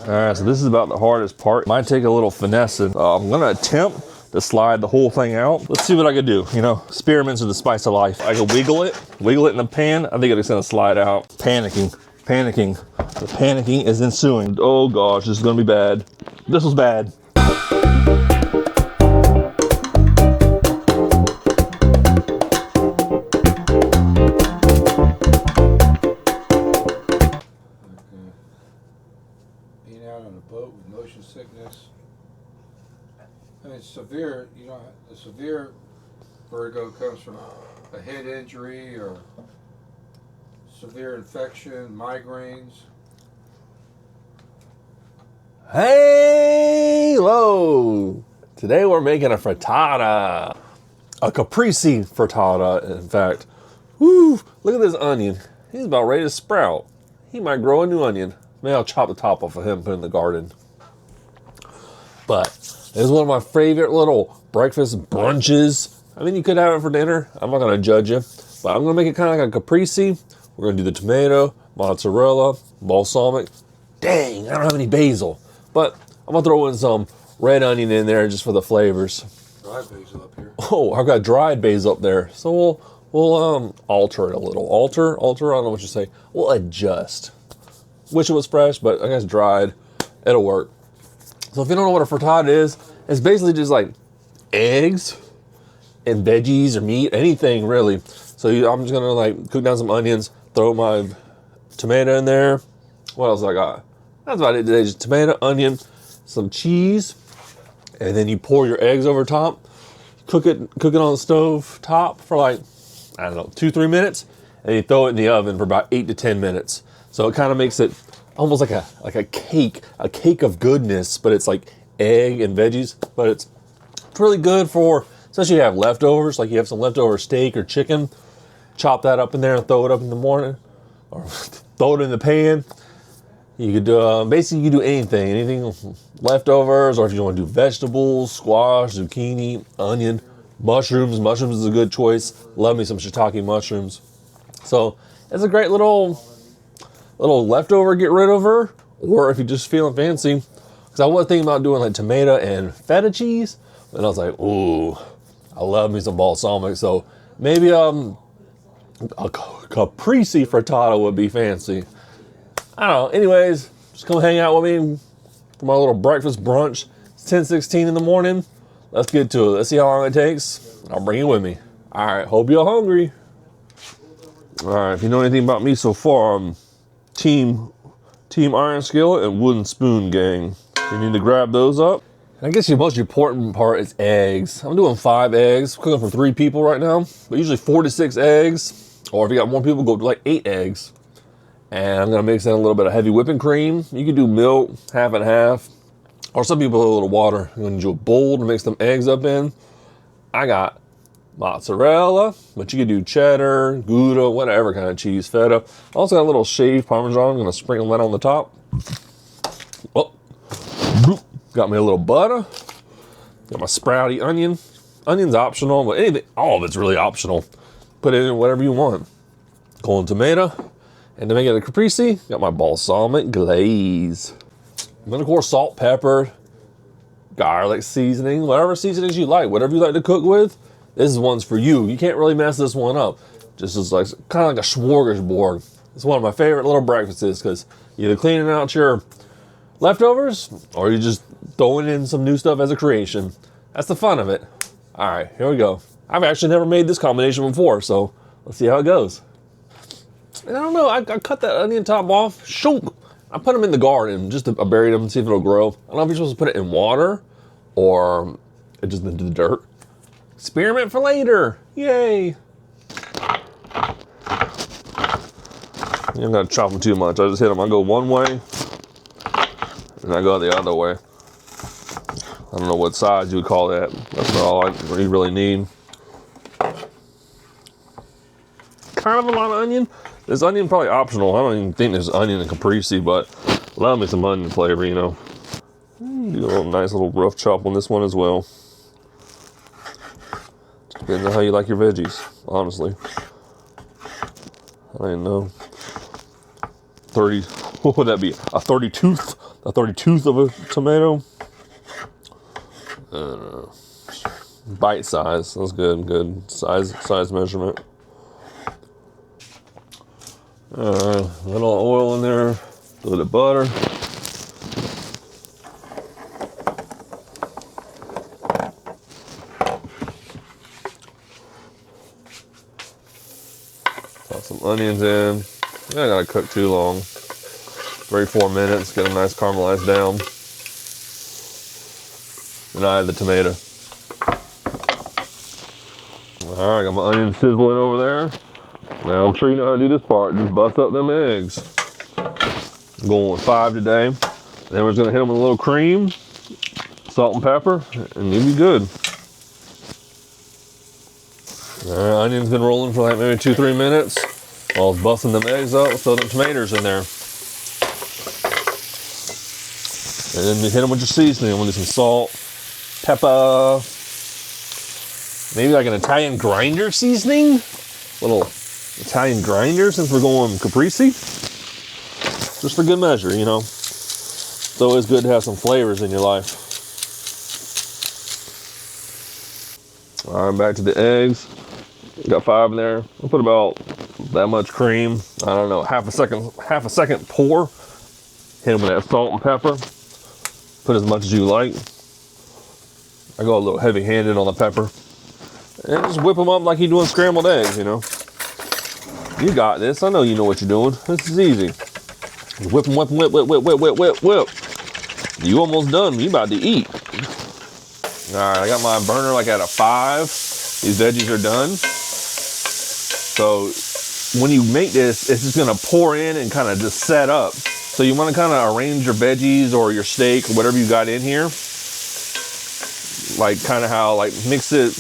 All right, so this is about the hardest part. Might take a little finessing. I'm gonna attempt to slide the whole thing out. Let's see what I can do. You know, experiments are the spice of life. I can wiggle it in the pan. I think it's gonna slide out. Panicking. The panicking is ensuing. Oh gosh, this is gonna be bad. This was bad. Being out on a boat with motion sickness. I mean, severe, you know, the severe vertigo comes from a head injury or severe infection, migraines. Hey, hello. Today we're making a frittata. A caprese frittata, in fact. Woo, look at this onion. He's about ready to sprout. He might grow a new onion. Maybe I'll chop the top off of him and put it in the garden. But this is one of my favorite little breakfast brunches. I mean, you could have it for dinner. I'm not gonna judge you, but I'm gonna make it kind of like a caprese. We're gonna do the tomato, mozzarella, balsamic. Dang, I don't have any basil, but I'm gonna throw in some red onion in there just for the flavors. Dried basil up here. Oh, I've got dried basil up there, so we'll alter it a little. Alter. I don't know what you say. We'll adjust. Wish it was fresh, but I guess dried. It'll work. So if you don't know what a frittata is, it's basically just like eggs and veggies or meat, anything really. So I'm just gonna like cook down some onions, throw my tomato in there. What else I got? That's about it today. Just tomato, onion, some cheese, and then you pour your eggs over top. Cook it on the stove top for like, I don't know, 2-3 minutes, and you throw it in the oven for about 8 to 10 minutes. So it kind of makes it almost like a cake of goodness, but it's like egg and veggies. But it's really good for, especially if you have leftovers, like you have some leftover steak or chicken, chop that up in there and throw it up in the morning, or throw it in the pan. You could do, basically you could do anything leftovers, or if you want to do vegetables, squash, zucchini, onion, mushrooms. Mushrooms is a good choice. Love me some shiitake mushrooms. So it's a great little leftover get rid of her, or if you're just feeling fancy. Because I was thinking about doing like tomato and feta cheese, and I was like, ooh, I love me some balsamic. So maybe a caprese frittata would be fancy. I don't know. Anyways, just come hang out with me for my little breakfast brunch. It's 10:16 in the morning. Let's get to it. Let's see how long it takes. I'll bring you with me. All right. Hope you're hungry. All right. If you know anything about me so far, I'm team iron skillet and wooden spoon gang. You need to grab those up. I guess the most important part is eggs. I'm doing 5 eggs. I'm cooking for 3 people right now, but usually 4 to 6 eggs. Or if you got more people, go to like 8 eggs. And I'm gonna mix in a little bit of heavy whipping cream. You can do milk, half and half. Or some people put a little water. You're gonna do a bowl to mix them eggs up in. I got mozzarella, but you can do cheddar, Gouda, whatever kind of cheese, feta. Also got a little shaved Parmesan. I'm gonna sprinkle that on the top. Oh, got me a little butter. Got my sprouty onion. Onion's optional, but anything, all of it's really optional. Put it in whatever you want. Golden tomato. And to make it a caprese, got my balsamic glaze. And then of course salt, pepper, garlic seasoning, whatever seasonings you like, whatever you like to cook with, this one's for you. You can't really mess this one up. Just as like kind of like a smorgasbord. It's one of my favorite little breakfasts because either cleaning out your leftovers or you just throwing in some new stuff as a creation. That's the fun of it. All right, here we go. I've actually never made this combination before, so let's see how it goes. And I don't know, I cut that onion top off. Shoot! I put them in the garden just to bury them and see if it'll grow. I don't know if you're supposed to put it in water or just into the dirt. Experiment for later. Yay! You don't gotta chop them too much. I just hit them. I go one way and I go the other way. I don't know what size you would call that. That's all I really need. Kind of a lot of onion. This onion probably optional. I don't even think there's onion in caprese, but love me some onion flavor, you know. Do a little nice little rough chop on this one as well. Depends on how you like your veggies, honestly. I don't even know. 30, what would that be? A 32th? a 32th of a tomato. Bite size. That's good. Good size measurement. A little oil in there. A little bit of butter. Toss some onions in. I gotta cook too long. 3-4 minutes. Get them nice caramelized down. And I add the tomato. All right, got my onions sizzling over there. Now I'm sure you know how to do this part. Just bust up them eggs. I'm going with 5 today. Then we're just gonna hit them with a little cream, salt and pepper, and you'll be good. All right, onions been rolling for like maybe 2-3 minutes. While I was busting them eggs up, throw them tomatoes in there. And then you hit them with your seasoning. I'm gonna do some salt, pepper, maybe like an Italian grinder seasoning. Little Italian grinder since we're going Caprese. Just for good measure, you know. It's always good to have some flavors in your life. All right, back to the eggs. Got 5 in there. I'll put about that much cream. I don't know, half a second pour. Hit them with that salt and pepper. Put as much as you like. I go a little heavy-handed on the pepper. And just whip them up like you're doing scrambled eggs, you know. You got this. I know you know what you're doing. This is easy. Whip them, whip them, whip, whip, whip, whip, whip, whip, whip. You almost done. You about to eat. All right, I got my burner like at a 5. These veggies are done. So when you make this, it's just gonna pour in and kind of just set up. So you want to kind of arrange your veggies or your steak or whatever you got in here. Like kind of how, like mix it,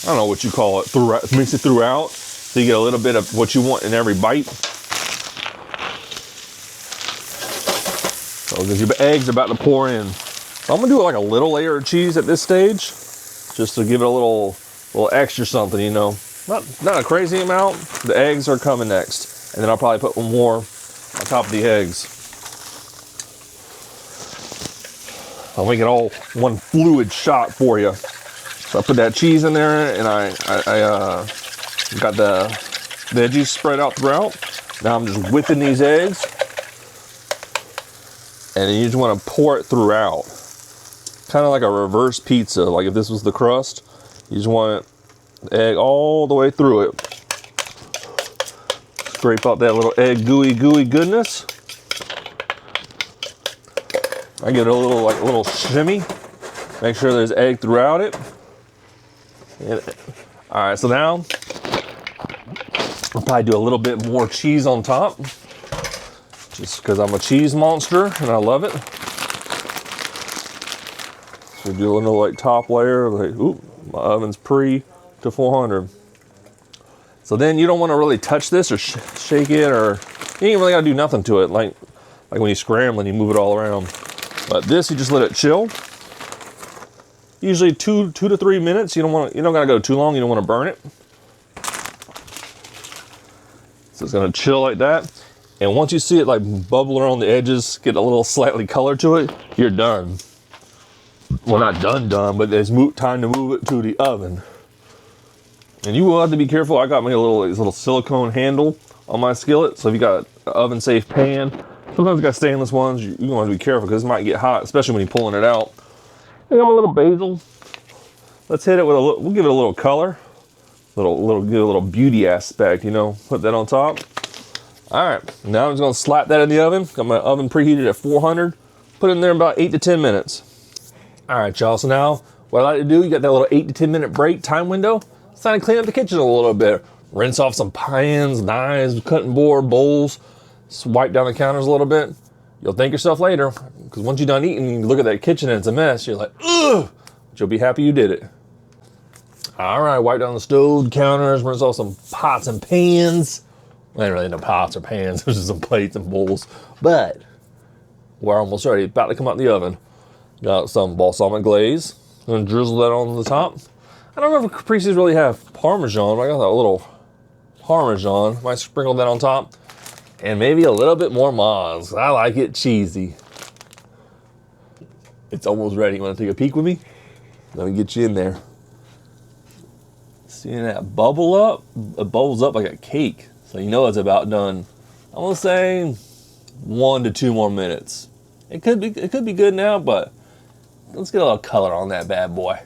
I don't know what you call it, mix it throughout. So you get a little bit of what you want in every bite. So because your eggs are about to pour in. So I'm gonna do like a little layer of cheese at this stage, just to give it a little extra something, you know. Not a crazy amount. The eggs are coming next. And then I'll probably put one more on top of the eggs. I'll make it all one fluid shot for you. So I put that cheese in there, and I got the veggies spread out throughout. Now I'm just whipping these eggs, and then you just want to pour it throughout, kind of like a reverse pizza. Like if this was the crust, you just want the egg all the way through it. Scrape out that little egg gooey goodness. I get a little shimmy. Make sure there's egg throughout it. All right, so now I'll probably do a little bit more cheese on top, just because I'm a cheese monster and I love it. So do a little like top layer. Like, oop, my oven's pre to 400. So then you don't want to really touch this or shake it, or you ain't really got to do nothing to it. Like when you scramble and you move it all around. But this, you just let it chill. Usually 2 to 3 minutes. You don't gotta go too long. You don't want to burn it. So it's gonna chill like that. And once you see it like bubble around the edges, get a little slightly color to it, you're done. Well, not done, but it's time to move it to the oven. And you will have to be careful. I got me this little silicone handle on my skillet. So if you got an oven safe pan, sometimes you got stainless ones, you want to be careful because it might get hot, especially when you're pulling it out. I got a little basil. Let's hit it with we'll give it a little color. Give it a little beauty aspect, you know, put that on top. All right, now I'm just gonna slap that in the oven. Got my oven preheated at 400. Put it in there in about 8 to 10 minutes. All right, y'all, so now what I like to do, you got that little 8 to 10 minute break time window. It's time to clean up the kitchen a little bit. Rinse off some pans, knives, cutting board, bowls. Swipe down the counters a little bit. You'll thank yourself later, because once you're done eating, you look at that kitchen and it's a mess. You're like, ugh, but you'll be happy you did it. All right, wipe down the stove, counters, rinse off some pots and pans. Well, ain't really no pots or pans, there's just some plates and bowls. But we're almost ready, about to come out the oven. Got some balsamic glaze. I'm gonna drizzle that on the top. I don't know if Caprese's really have Parmesan, but I got a little Parmesan. Might sprinkle that on top. And maybe a little bit more mozz. I like it cheesy. It's almost ready. You want to take a peek with me? Let me get you in there. Seeing that bubble up? It bubbles up like a cake. So you know it's about done. I'm gonna say 1 to 2 more minutes. It could be good now, but let's get a little color on that bad boy.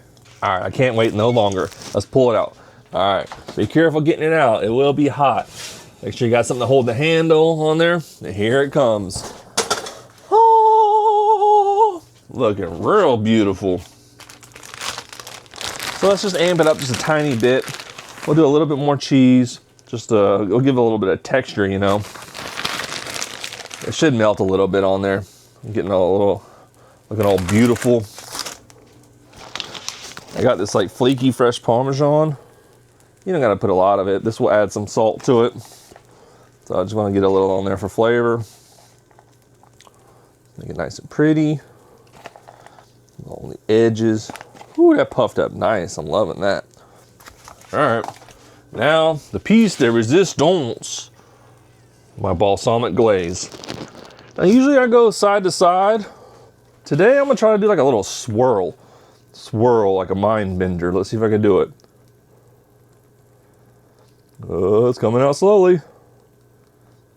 All right, I can't wait no longer. Let's pull it out. All right, be careful getting it out. It will be hot. Make sure you got something to hold the handle on there. And here it comes. Oh, looking real beautiful. So let's just amp it up just a tiny bit. We'll do a little bit more cheese. Just we'll give it a little bit of texture, you know. It should melt a little bit on there. I'm getting a little, looking all beautiful. I got this like flaky fresh Parmesan. You don't gotta put a lot of it. This will add some salt to it. So I just wanna get a little on there for flavor. Make it nice and pretty. On the edges. Ooh, that puffed up nice. I'm loving that. All right, now the piece de resistance, my balsamic glaze. Now usually I go side to side. Today I'm gonna try to do like a little swirl like a mind bender. Let's see if I can do it. Oh, it's coming out slowly.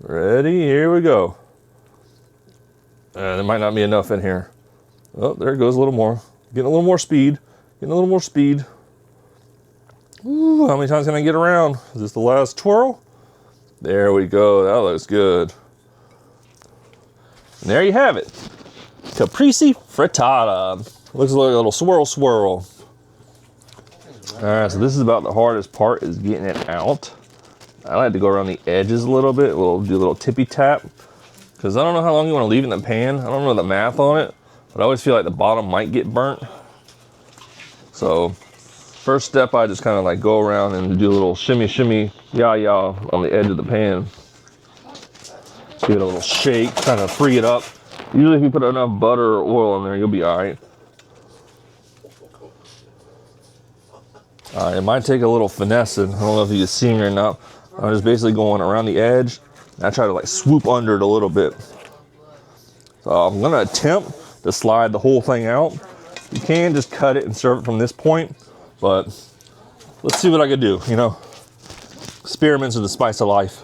Ready? Here we go. There might not be enough in here. Oh, there it goes a little more. Getting a little more speed. Getting a little more speed. Ooh, how many times can I get around? Is this the last twirl? There we go. That looks good. And there you have it. Caprese Frittata. Looks like a little swirl. All right, so this is about the hardest part, is getting it out. I like to go around the edges a little bit. We'll do a little tippy tap. Because I don't know how long you want to leave it in the pan. I don't know the math on it. But I always feel like the bottom might get burnt. So first step, I just kind of like go around and do a little shimmy, yah on the edge of the pan. Just give it a little shake, kind of free it up. Usually if you put enough butter or oil in there, you'll be all right. All right, it might take a little finessing. I don't know if you can see me or not. I'm just basically going around the edge. And I try to like swoop under it a little bit. So I'm gonna attempt to slide the whole thing out. You can just cut it and serve it from this point, but let's see what I can do, you know. Experiments are the spice of life.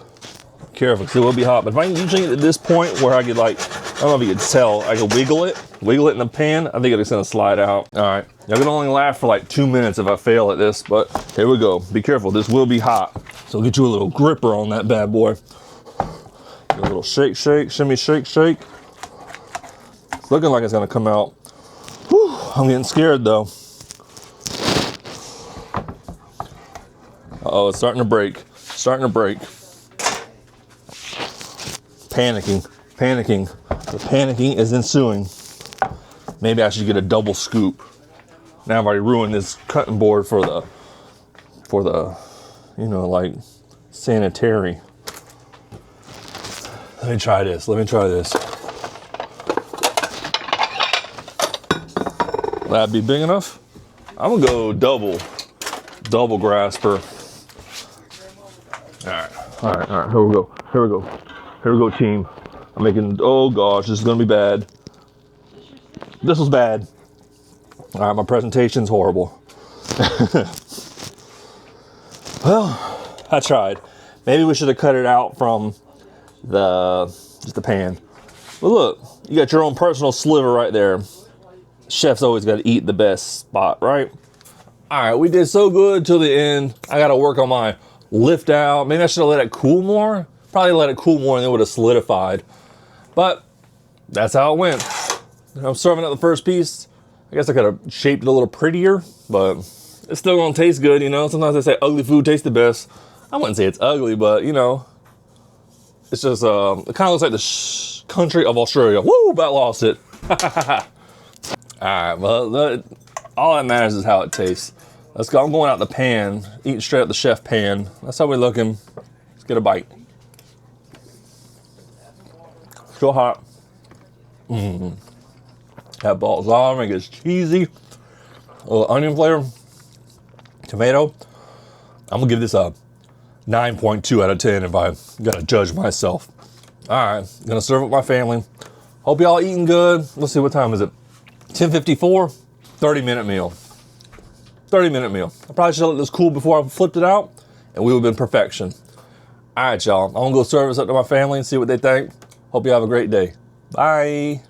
Careful, because it will be hot. But if I can usually get to this point where I could like, I don't know if you can tell, I can wiggle it in the pan, I think it's gonna slide out. All right, y'all can only last for like 2 minutes if I fail at this, but here we go. Be careful, this will be hot. So get you a little gripper on that bad boy. A little shake, shimmy, shake. It's looking like it's gonna come out. Whew, I'm getting scared though. Uh-oh, it's starting to break. Panicking. The panicking is ensuing. Maybe I should get a double scoop. Now I've already ruined this cutting board for the, you know, like sanitary. Let me try this. That'd be big enough? I'm gonna go double grasper. All right, here we go, team. I'm making, oh gosh, this is gonna be bad. This was bad. All right, my presentation's horrible. Well, I tried. Maybe we should have cut it out from just the pan. But look, you got your own personal sliver right there. Chef's always got to eat the best spot, right? All right, we did so good till the end. I got to work on my lift out. Maybe I should have let it cool more. Probably let it cool more and it would have solidified. But that's how it went. I'm serving up the first piece. I guess I could have shaped it a little prettier, but it's still gonna taste good, you know? Sometimes they say ugly food tastes the best. I wouldn't say it's ugly, but you know, it's just, it kind of looks like the country of Australia. Woo, about lost it. All right, well, all that matters is how it tastes. Let's go, I'm going out the pan, eating straight out the chef pan. That's how we're looking. Let's get a bite. Still hot. That balsamic is cheesy. A little onion flavor. Tomato. I'm gonna give this a 9.2 out of 10 if I gotta judge myself. All right, gonna serve it with my family. Hope y'all eating good. Let's see, what time is it? 10:54, 30-minute meal. 30-minute meal. I probably should have let this cool before I flipped it out, and we would have been perfection. All right, y'all. I'm gonna go serve this up to my family and see what they think. Hope you have a great day. Bye.